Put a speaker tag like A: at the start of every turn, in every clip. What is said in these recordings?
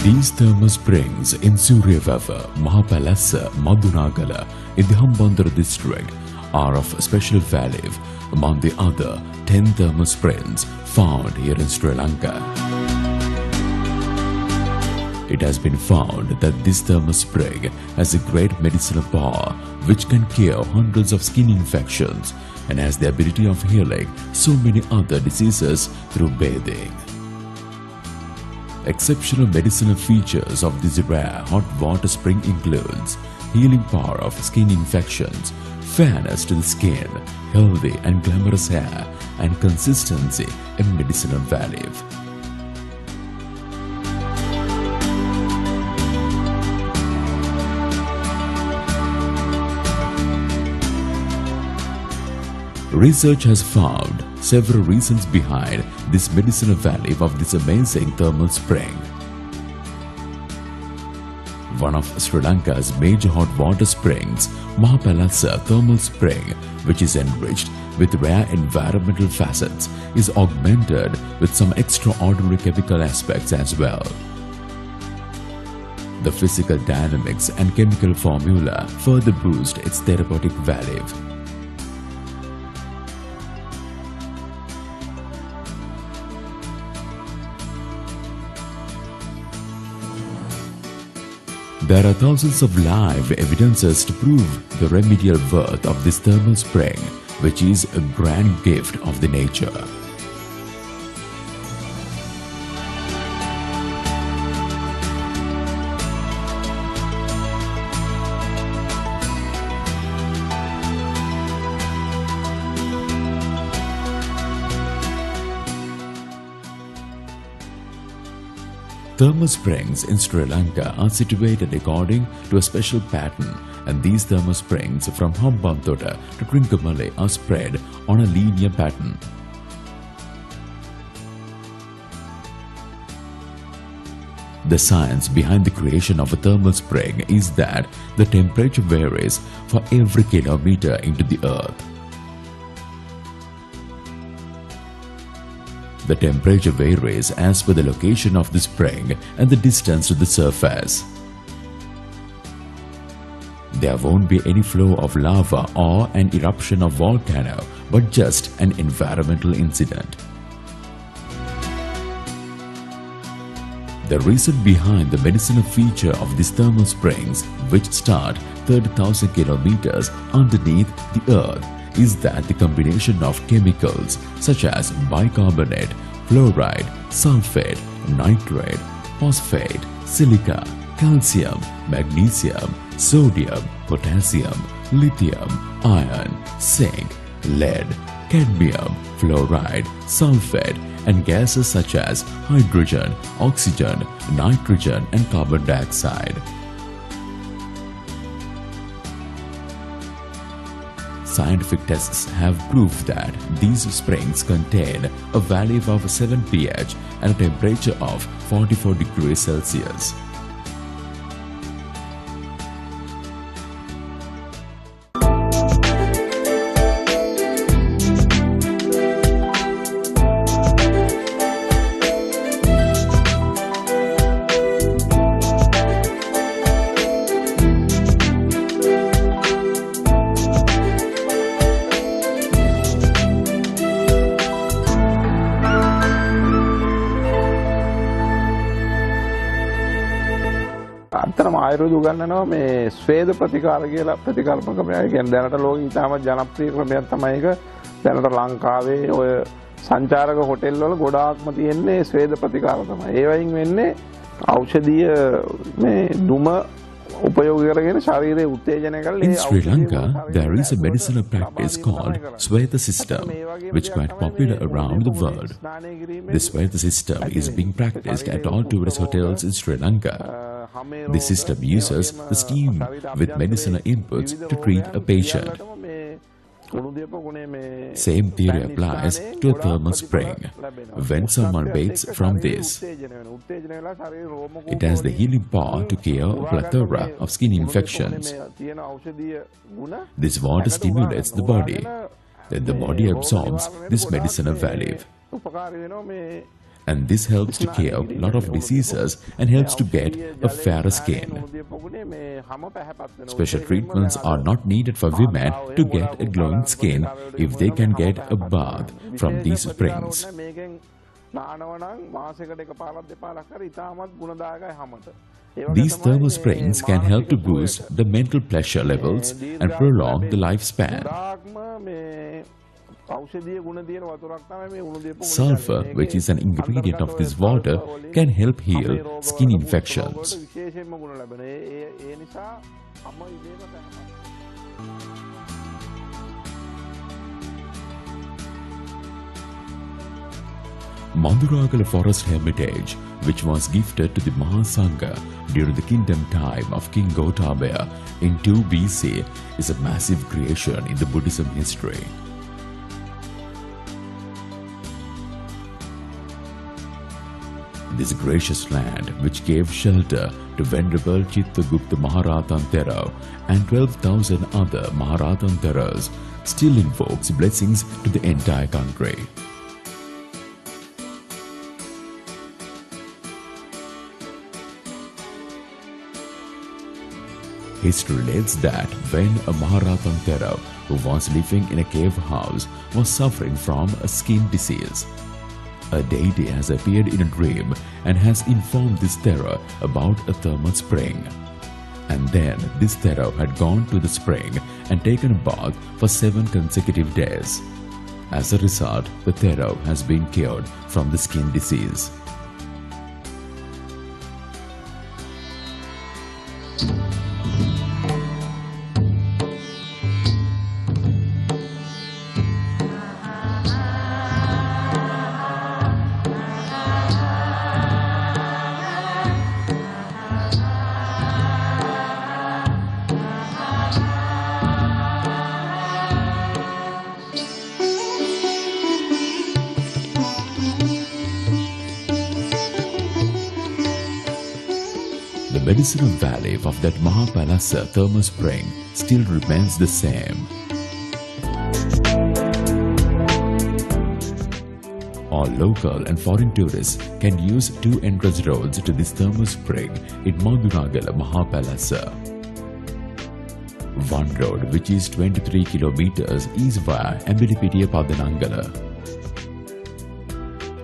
A: These thermal springs in Sooriyawewa, Mahapalassa, Madunagala in the Hambantota district are of special value among the other 10 thermal springs found here in Sri Lanka. It has been found that this thermal spring has a great medicinal power which can cure hundreds of skin infections and has the ability of healing so many other diseases through bathing. Exceptional medicinal features of this rare hot water spring includes healing power of skin infections, fairness to the skin, healthy and glamorous hair, and consistency and medicinal value. Research has found several reasons behind this medicinal value of this amazing thermal spring. One of Sri Lanka's major hot water springs, Mahapalassa Thermal Spring, which is enriched with rare environmental facets, is augmented with some extraordinary chemical aspects as well. The physical dynamics and chemical formula further boost its therapeutic value. There are thousands of live evidences to prove the remedial worth of this thermal spring, which is a grand gift of the nature. Thermal springs in Sri Lanka are situated according to a special pattern, and these thermal springs from Hambantota to Trincomalee are spread on a linear pattern. The science behind the creation of a thermal spring is that the temperature varies for every kilometer into the earth. The temperature varies as per the location of the spring and the distance to the surface. There won't be any flow of lava or an eruption of volcano, but just an environmental incident. The reason behind the medicinal feature of these thermal springs, which start 30,000 kilometers underneath the earth, is that the combination of chemicals such as bicarbonate, fluoride, sulfate, nitrate, phosphate, silica, calcium, magnesium, sodium, potassium, lithium, iron, zinc, lead, cadmium, fluoride, sulfate, and gases such as hydrogen, oxygen, nitrogen, and carbon dioxide. Scientific tests have proved that these springs contain a value of 7 pH and a temperature of 44 degrees Celsius.
B: අත්‍තරම ආයුර්වේද උගන්වනවා මේ ස්වේද ප්‍රතිකාර කියලා ප්‍රතිකල්ප ක්‍රමයක්. ඒ කියන්නේ දැනට ලෝකෙ ඉතාමත් ජනප්‍රිය ක්‍රමයක් තමයි ඒක. දැනට ලංකාවේ ඔය සංචාරක හොටෙල් වල ගොඩාක්ම තියෙන්නේ ස්වේද ප්‍රතිකාර තමයි. ඒ වයින් වෙන්නේ ඖෂධීය මේ දුම උපයෝගී කරගෙන ශරීරයේ උත්තේජනය කරලා
A: In Sri Lanka, there is a medicinal practice called Swetha system, which is quite popular around the world. The Swetha system is being practiced at all tourist hotels in Sri Lanka. This system uses the steam with medicinal inputs to treat a patient. Same theory applies to a thermal spring. When someone bathes from this, it has the healing power to cure a plethora of skin infections. This water stimulates the body. Then the body absorbs this medicinal value. And this helps to cure a lot of diseases and helps to get a fairer skin. Special treatments are not needed for women to get a glowing skin if they can get a bath from these springs. These thermal springs can help to boost the mental pleasure levels and prolong the lifespan. Sulfur, which is an ingredient of this water, can help heal skin infections. Madunagala Forest Hermitage, which was gifted to the Mahasangha during the kingdom time of King Gotabaya in 2 BC, is a massive creation in the Buddhism history. This gracious land, which gave shelter to Venerable Chittagupta Maharatanthera and 12,000 other Maharatantheras, still invokes blessings to the entire country. History relates that when a Maharatanthera who was living in a cave house was suffering from a skin disease, a deity has appeared in a dream and has informed this Thera about a thermal spring. And then this Thera had gone to the spring and taken a bath for 7 consecutive days. As a result, the Thera has been cured from the skin disease. The medicinal value of that Mahapalasa thermal spring still remains the same. All local and foreign tourists can use 2 entrance roads to this thermal spring in Madunagala Mahapalasa. One road, which is 23 kilometers, is via Ambilipitiya Padanangala.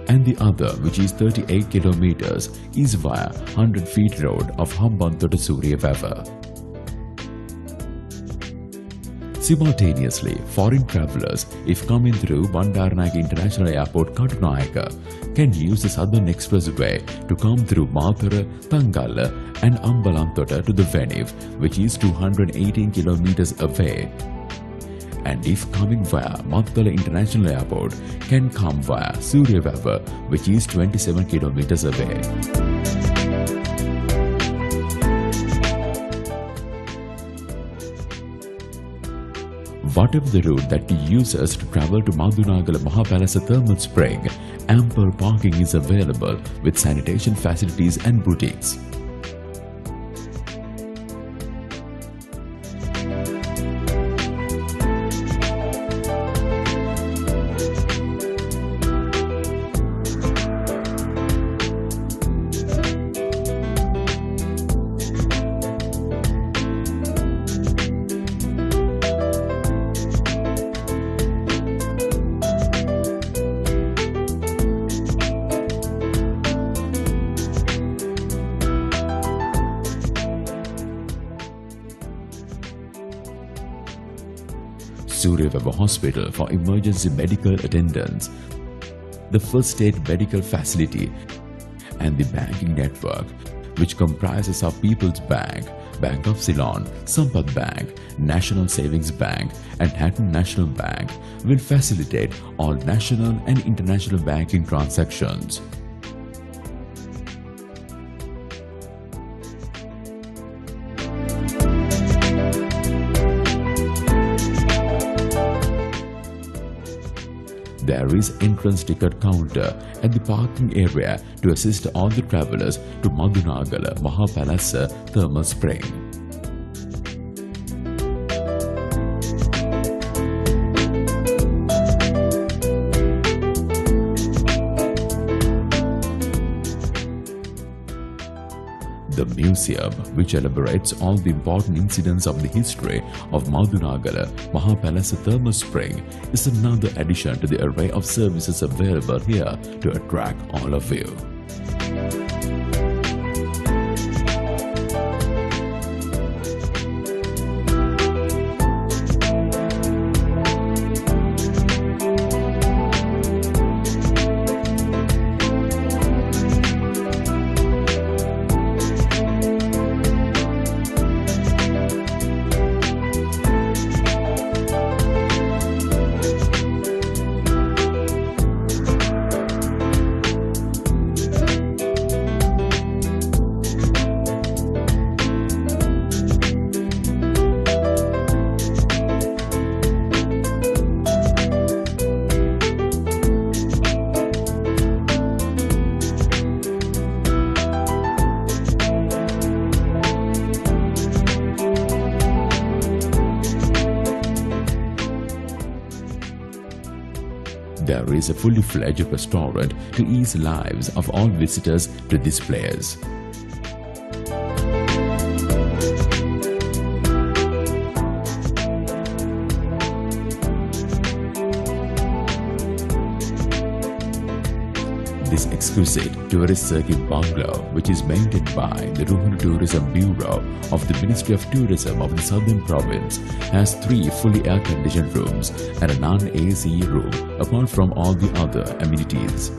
A: And the other, which is 38 kilometers, is via 100 feet road of Hambantota to Sooriyawewa. Simultaneously, foreign travellers, if coming through Bandaranaike International Airport Katunayaka, can use the Southern Expressway to come through Mathura, Tangala and Ambalantota to the venue, which is 218 kilometers away. And if coming via Madunagala International Airport, can come via Sooriyawewa, which is 27 kilometers away. Whatever the route that uses to travel to Madunagala Mahapalasa thermal spring, ample parking is available with sanitation facilities and boutiques. Sooriyawewa Hospital for emergency medical attendance, the first aid medical facility, and the banking network which comprises of People's Bank, Bank of Ceylon, Sampath Bank, National Savings Bank and Hatton National Bank, will facilitate all national and international banking transactions. There is entrance ticket counter at the parking area to assist all the travellers to Madunagala Mahapalasa Thermal Spring. The museum, which elaborates all the important incidents of the history of Madunagala Mahapalasa Thermal Spring, is another addition to the array of services available here to attract all of you. There is a fully fledged restaurant to ease lives of all visitors to this place. This exquisite tourist circuit bungalow, which is maintained by the Ruhunu Tourism Bureau of the Ministry of Tourism of the Southern Province, has 3 fully air-conditioned rooms and a non-AC room, apart from all the other amenities.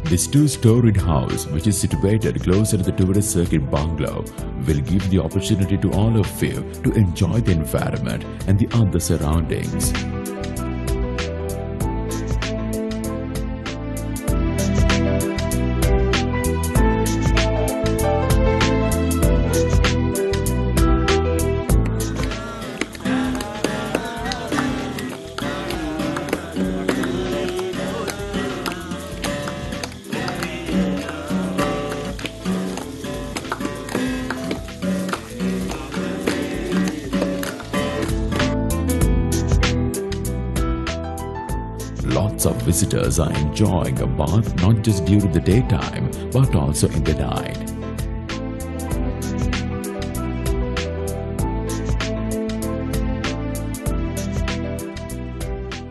A: This 2-storied house, which is situated closer to the tourist circuit bungalow, will give the opportunity to all of you to enjoy the environment and the other surroundings. Lots of visitors are enjoying a bath not just during the daytime but also in the night.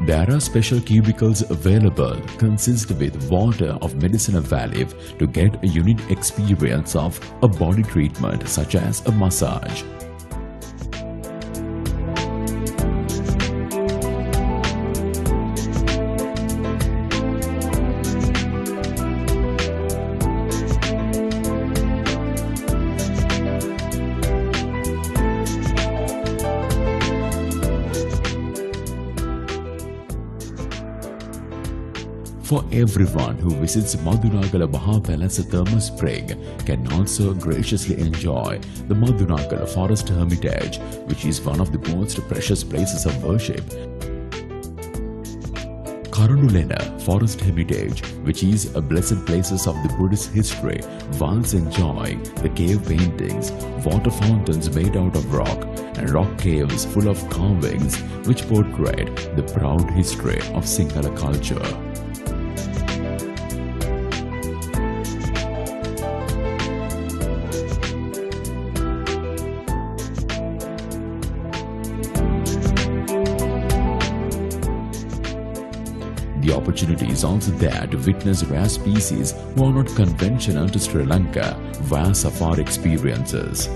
A: There are special cubicles available, consist with water of medicinal value to get a unique experience of a body treatment such as a massage. For everyone who visits Madunagala Mahapalasa Thermal Spring can also graciously enjoy the Madunagala Forest Hermitage, which is one of the most precious places of worship. Karunulena Forest Hermitage, which is a blessed places of the Buddhist history, whilst enjoying the cave paintings, water fountains made out of rock, and rock caves full of carvings which portrayed the proud history of Sinhala culture. The opportunity is also there to witness rare species who are not conventional to Sri Lanka via safari experiences.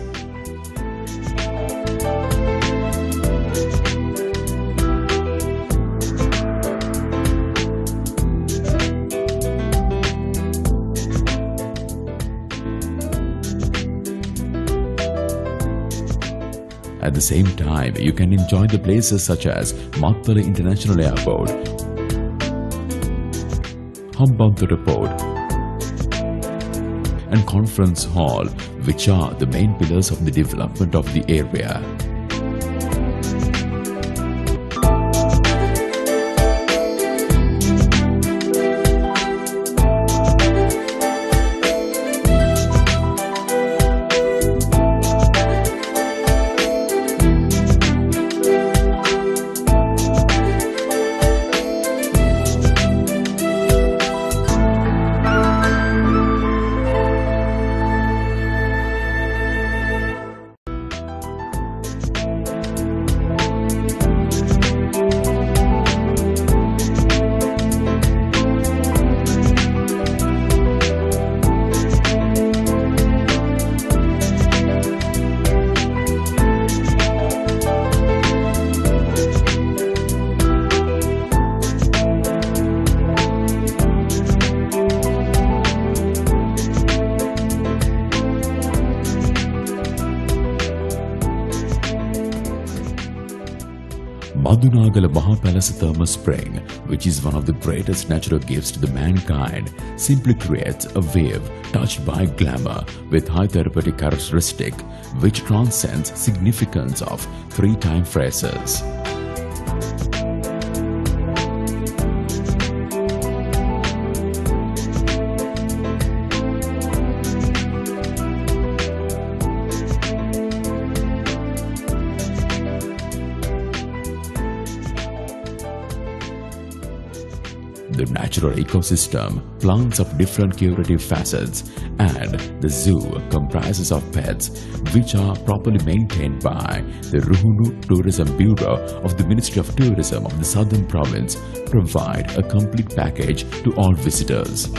A: At the same time, you can enjoy the places such as Mattala International Airport, Hambantota Port, and Conference Hall, which are the main pillars of the development of the area. Madunagala Mahapalasa Thermal Spring, which is one of the greatest natural gifts to the mankind, simply creates a wave touched by glamour with high therapeutic characteristic, which transcends significance of 3 time phrases. The natural ecosystem, plants of different curative facets, and the zoo comprises of pets which are properly maintained by the Ruhunu Tourism Bureau of the Ministry of Tourism of the Southern Province provide a complete package to all visitors.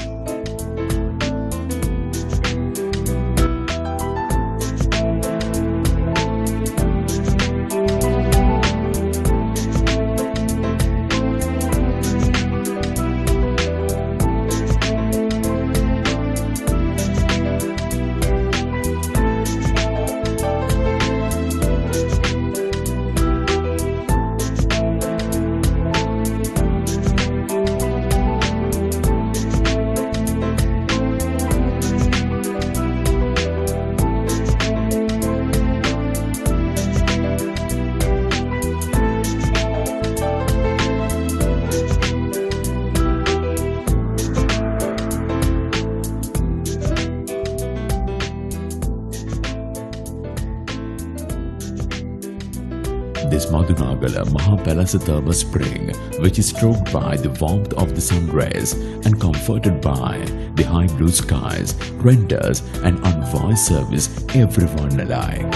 A: This Madunagala Mahapalasa Thermal Spring, which is stroked by the warmth of the sun rays and comforted by the high blue skies, renders an unvoiced service everyone alike.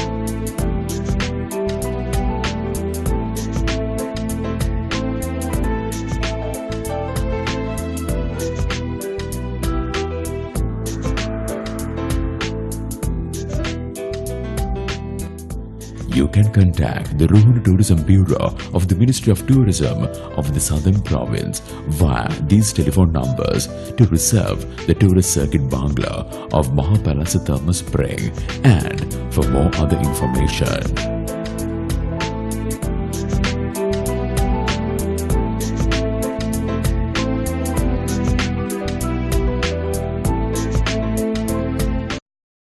A: You can contact the Ruhunu Tourism Bureau of the Ministry of Tourism of the Southern Province via these telephone numbers to reserve the tourist circuit bungalow of Mahapalasa Thermal Spring and for more other information.